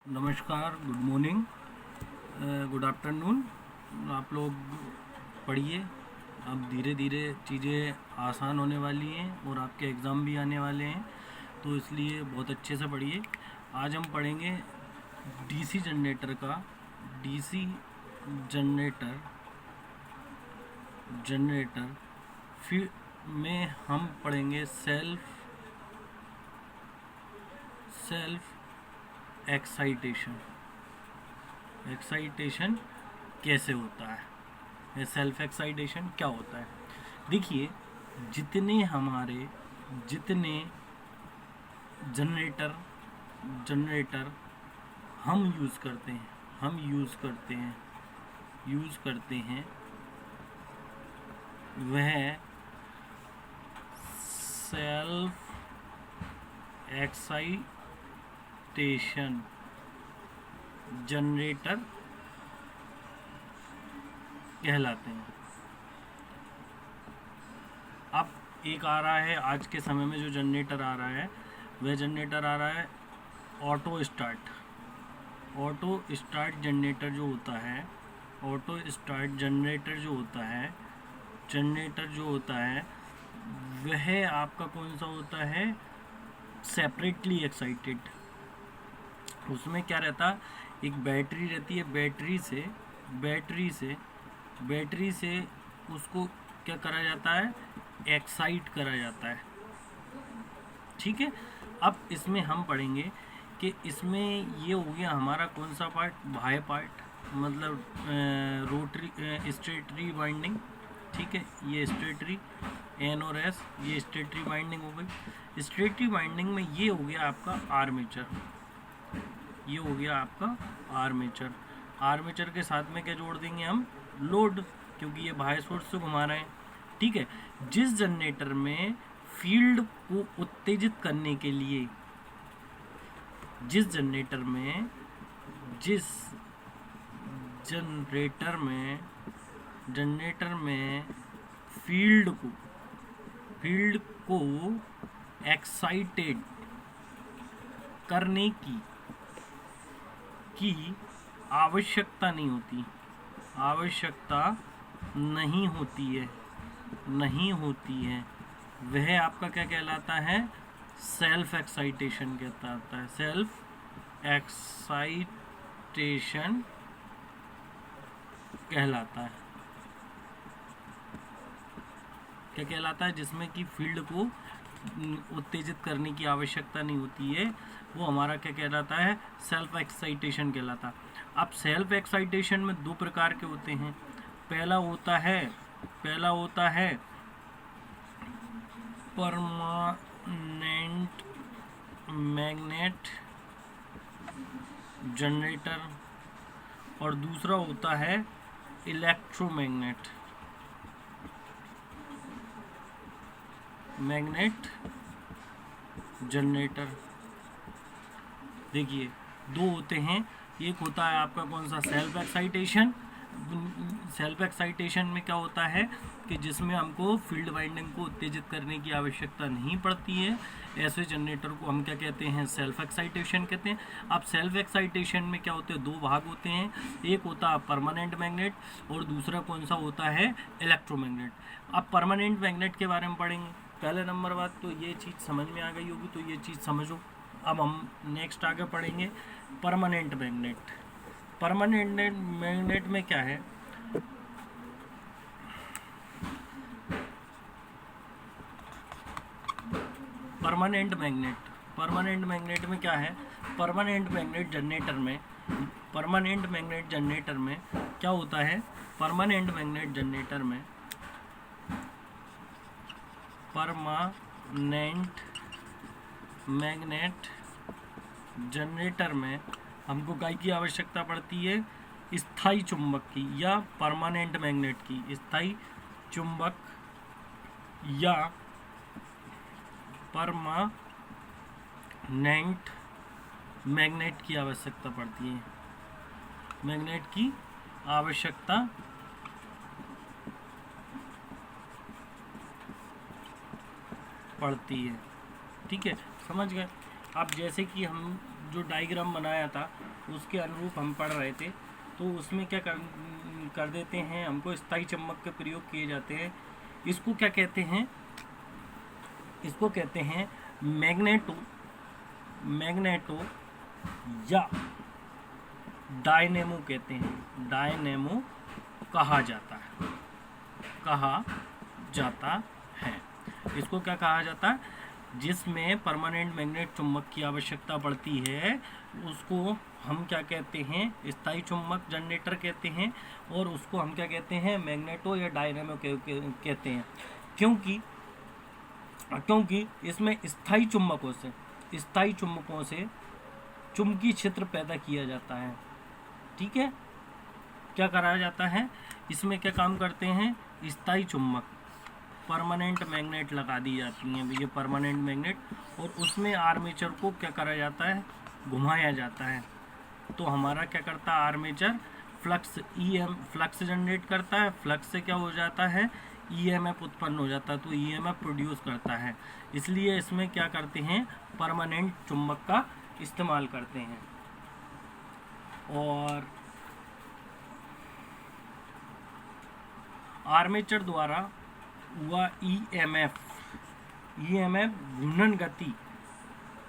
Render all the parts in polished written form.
नमस्कार, good morning, good afternoon. आप लोग पढ़िए। अब धीरे धीरे चीज़ें आसान होने वाली हैं और आपके एग्ज़ाम भी आने वाले हैं, तो इसलिए बहुत अच्छे से पढ़िए। आज हम पढ़ेंगे डीसी जनरेटर का। डीसी जनरेटर जनरेटर फिर में हम पढ़ेंगे सेल्फ एक्साइटेशन। एक्साइटेशन कैसे होता है, ये सेल्फ एक्साइटेशन क्या होता है? देखिए, जितने जनरेटर हम यूज़ करते हैं वह सेल्फ एक्साइटेशन जनरेटर कहलाते हैं। अब एक आ रहा है, आज के समय में जो जनरेटर आ रहा है वह जनरेटर आ रहा है ऑटो स्टार्ट जनरेटर जो होता है। ऑटो स्टार्ट जनरेटर जो होता है वह आपका कौन सा होता है? Separately excited. उसमें क्या रहता है, एक बैटरी रहती है, बैटरी से उसको क्या करा जाता है? एक्साइट करा जाता है। ठीक है। अब इसमें हम पढ़ेंगे कि इसमें ये हो गया हमारा कौन सा पार्ट? बाह्य पार्ट, मतलब रोटरी स्टेटरी वाइंडिंग। ठीक है, ये स्टेटरी एन और एस, ये स्टेटरी वाइंडिंग हो गई। स्टेटरी वाइंडिंग में ये हो गया आपका आर्मेचर। आर्मेचर के साथ में क्या जोड़ देंगे हम? लोड, क्योंकि ये बाह्य सोर्स से घुमा रहे हैं। ठीक है। जिस जनरेटर में फील्ड को उत्तेजित करने के लिए जिस जनरेटर में फील्ड को एक्साइटेड करने की आवश्यकता नहीं होती है, वह आपका क्या कहलाता है? सेल्फ एक्साइटेशन कहलाता है। सेल्फ एक्साइटेशन कहलाता है। क्या कहलाता है? जिसमें कि फील्ड को उत्तेजित करने की आवश्यकता नहीं होती है, वो हमारा क्या कहलाता है? सेल्फ एक्साइटेशन कहलाता है। अब सेल्फ एक्साइटेशन में दो प्रकार के होते हैं। पहला होता है परमानेंट मैग्नेट जनरेटर और दूसरा होता है इलेक्ट्रोमैग्नेट जनरेटर। देखिए, दो होते हैं। एक होता है आपका कौन सा? सेल्फ एक्साइटेशन में क्या होता है कि जिसमें हमको फील्ड वाइंडिंग को उत्तेजित करने की आवश्यकता नहीं पड़ती है, ऐसे जनरेटर को हम क्या कहते हैं? सेल्फ एक्साइटेशन कहते हैं। अब सेल्फ एक्साइटेशन में क्या होते हैं? दो भाग होते हैं। एक होता है परमानेंट मैग्नेट और दूसरा कौन सा होता है? इलेक्ट्रोमैग्नेट। अब परमानेंट मैग्नेट के बारे में पढ़ेंगे। पहले नंबर बात तो ये चीज़ समझ में आ गई होगी, तो ये चीज़ समझो। अब हम नेक्स्ट आगे पढ़ेंगे परमानेंट मैग्नेट। परमानेंट मैग्नेट में क्या है? परमानेंट मैग्नेट में क्या है? परमानेंट मैग्नेट जनरेटर में क्या होता है? परमानेंट मैग्नेट जनरेटर में हमको काय की आवश्यकता पड़ती है? स्थायी चुंबक की या परमानेंट मैग्नेट की। स्थायी चुंबक या परमानेंट मैग्नेट की आवश्यकता पड़ती है। ठीक है, समझ गए। अब जैसे कि हम जो डायग्राम बनाया था उसके अनुरूप हम पढ़ रहे थे, तो उसमें क्या कर देते हैं, हमको स्थायी चुंबक के प्रयोग किए जाते हैं। इसको क्या कहते हैं, इसको कहते हैं मैग्नेटो या डायनेमो कहते हैं, डायनेमो कहा जाता है। इसको क्या कहा जाता है, जिसमें परमानेंट मैग्नेट चुंबक की आवश्यकता पड़ती है, उसको हम क्या कहते हैं, स्थायी चुंबक जनरेटर कहते हैं, और उसको हम क्या कहते हैं, मैग्नेटो या डायनेमो कहते हैं। क्योंकि इसमें स्थायी चुंबकों से चुंबकीय क्षेत्र पैदा किया जाता है। ठीक है, क्या कराया जाता है, इसमें क्या काम करते हैं, स्थायी चुंबक, परमानेंट मैग्नेट लगा दी जाती हैं, ये परमानेंट मैग्नेट, और उसमें आर्मेचर को क्या करा जाता है, घुमाया जाता है। तो हमारा क्या करता है, आर्मेचर फ्लक्स जनरेट करता है, फ्लक्स से क्या हो जाता है, ईएमएफ उत्पन्न हो जाता है, तो ईएमएफ प्रोड्यूस करता है। इसलिए इसमें क्या करते हैं, परमानेंट चुंबक का इस्तेमाल करते हैं। और आर्मेचर द्वारा हुआ ईएमएफ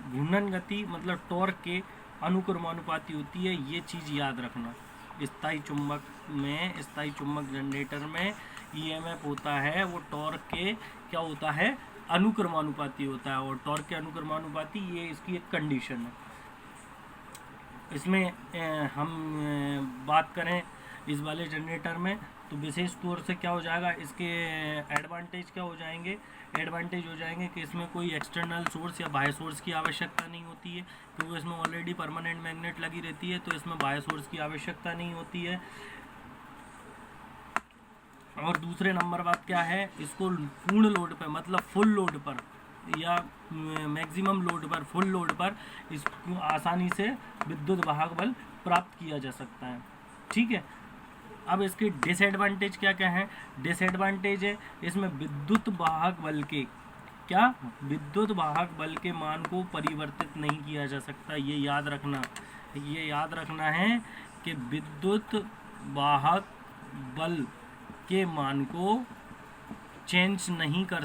घूर्णन गति मतलब टॉर्क के अनुक्रमानुपाती होती है। ये चीज़ याद रखना, स्थायी चुंबक जनरेटर में ईएमएफ होता है, वो टॉर्क के क्या होता है, अनुक्रमानुपाती होता है, और टॉर्क के अनुक्रमानुपाती ये इसकी एक कंडीशन है। इसमें हम बात करें इस वाले जनरेटर में, तो विशेष तौर से क्या हो जाएगा, इसके एडवांटेज क्या हो जाएंगे, कि इसमें कोई एक्सटर्नल सोर्स या बाह्य सोर्स की आवश्यकता नहीं होती है, क्योंकि इसमें ऑलरेडी परमानेंट मैग्नेट लगी रहती है, तो इसमें बाह्य सोर्स की आवश्यकता नहीं होती है। और दूसरे नंबर बात क्या है, इसको पूर्ण लोड पर मतलब फुल लोड पर या मैक्सिमम लोड पर, फुल लोड पर इसको आसानी से विद्युत वाहक बल प्राप्त किया जा सकता है। ठीक है, अब इसके डिसएडवांटेज क्या क्या है, डिसएडवांटेज है इसमें विद्युत वाहक बल के मान को परिवर्तित नहीं किया जा सकता। ये याद रखना है कि विद्युत वाहक बल के मान को चेंज नहीं कर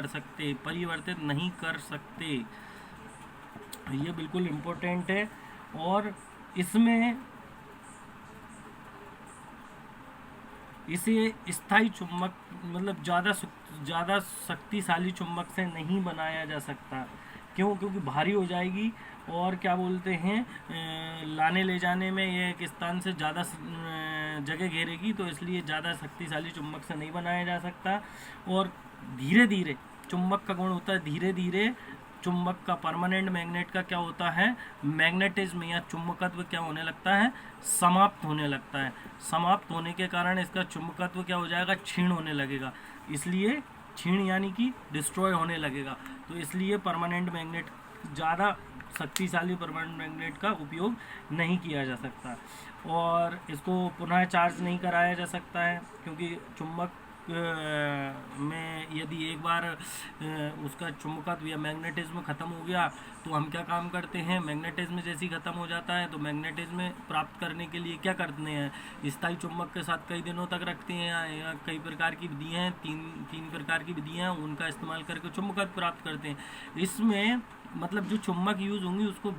सकते, परिवर्तित नहीं कर सकते। ये बिल्कुल इम्पोर्टेंट है। और इसमें इसे स्थायी चुंबक मतलब ज़्यादा शक्तिशाली चुंबक से नहीं बनाया जा सकता। क्योंकि भारी हो जाएगी और क्या बोलते हैं, लाने ले जाने में ये एक स्थान से ज़्यादा जगह घेरेगी, तो इसलिए ज़्यादा शक्तिशाली चुंबक से नहीं बनाया जा सकता। और धीरे धीरे चुंबक का गुण होता है, धीरे धीरे चुंबक का, परमानेंट मैग्नेट का क्या होता है, मैग्नेटिज्म या चुंबकत्व क्या होने लगता है, समाप्त होने लगता है। समाप्त होने के कारण इसका चुंबकत्व क्या हो जाएगा, क्षीण होने लगेगा। इसलिए क्षीण यानी कि डिस्ट्रॉय होने लगेगा। तो इसलिए परमानेंट मैग्नेट, ज़्यादा शक्तिशाली परमानेंट मैग्नेट का उपयोग नहीं किया जा सकता। और इसको पुनः चार्ज नहीं कराया जा सकता है, क्योंकि चुंबक में यदि एक बार उसका चुंबकत्व या मैग्नेटिज्म ख़त्म हो गया, तो हम क्या काम करते हैं, मैग्नेटिज्म जैसी ख़त्म हो जाता है तो मैग्नेटिज्म प्राप्त करने के लिए क्या करते हैं, स्थायी चुंबक के साथ कई दिनों तक रखते हैं, या कई प्रकार की विधियाँ हैं, तीन प्रकार की विधियाँ हैं, उनका इस्तेमाल करके चुंबकत्व प्राप्त करते हैं। इसमें मतलब जो चुंबक यूज़ होंगी उसको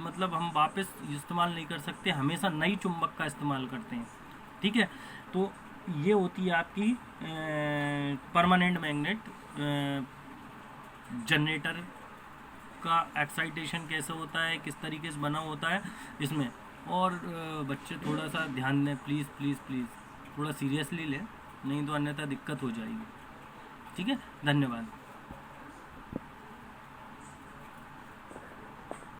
मतलब हम वापस इस्तेमाल नहीं कर सकते, हमेशा नई चुंबक का इस्तेमाल करते हैं। ठीक है, तो ये होती है आपकी परमानेंट मैग्नेट जनरेटर का एक्साइटेशन कैसे होता है, किस तरीके से बना होता है इसमें। और बच्चे थोड़ा सा ध्यान दें, प्लीज़ थोड़ा सीरियसली लें, नहीं तो अन्यथा दिक्कत हो जाएगी। ठीक है, धन्यवाद।